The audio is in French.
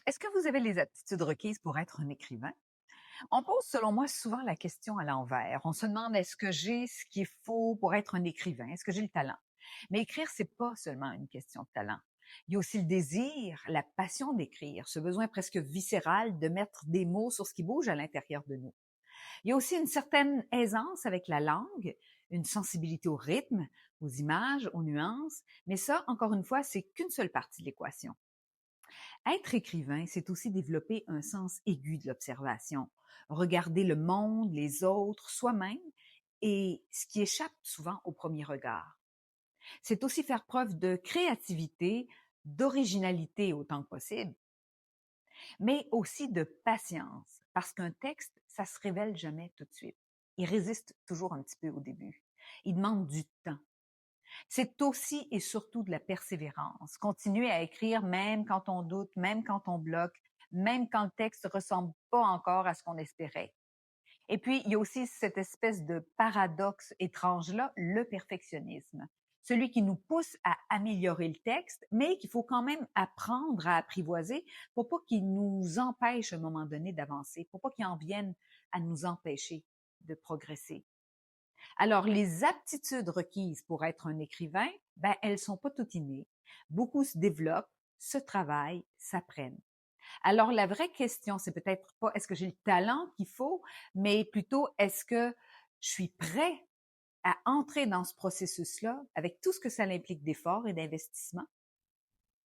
Est-ce que vous avez les aptitudes requises pour être un écrivain? On pose, selon moi, souvent la question à l'envers. On se demande est-ce que j'ai ce qu'il faut pour être un écrivain? Est-ce que j'ai le talent? Mais écrire, c'est pas seulement une question de talent. Il y a aussi le désir, la passion d'écrire, ce besoin presque viscéral de mettre des mots sur ce qui bouge à l'intérieur de nous. Il y a aussi une certaine aisance avec la langue, une sensibilité au rythme, aux images, aux nuances, mais ça, encore une fois, c'est qu'une seule partie de l'équation. Être écrivain, c'est aussi développer un sens aigu de l'observation, regarder le monde, les autres, soi-même et ce qui échappe souvent au premier regard. C'est aussi faire preuve de créativité, d'originalité autant que possible, mais aussi de patience, parce qu'un texte, ça se révèle jamais tout de suite. Il résiste toujours un petit peu au début. Il demande du temps. C'est aussi et surtout de la persévérance. Continuer à écrire même quand on doute, même quand on bloque, même quand le texte ne ressemble pas encore à ce qu'on espérait. Et puis, il y a aussi cette espèce de paradoxe étrange-là, le perfectionnisme. Celui qui nous pousse à améliorer le texte, mais qu'il faut quand même apprendre à apprivoiser pour pas qu'il nous empêche à un moment donné d'avancer, pour pas qu'il en vienne à nous empêcher de progresser. Alors, les aptitudes requises pour être un écrivain, ben, elles sont pas toutes innées. Beaucoup se développent, se travaillent, s'apprennent. Alors, la vraie question, c'est peut-être pas est-ce que j'ai le talent qu'il faut, mais plutôt est-ce que je suis prêt à entrer dans ce processus-là avec tout ce que ça implique d'effort et d'investissement?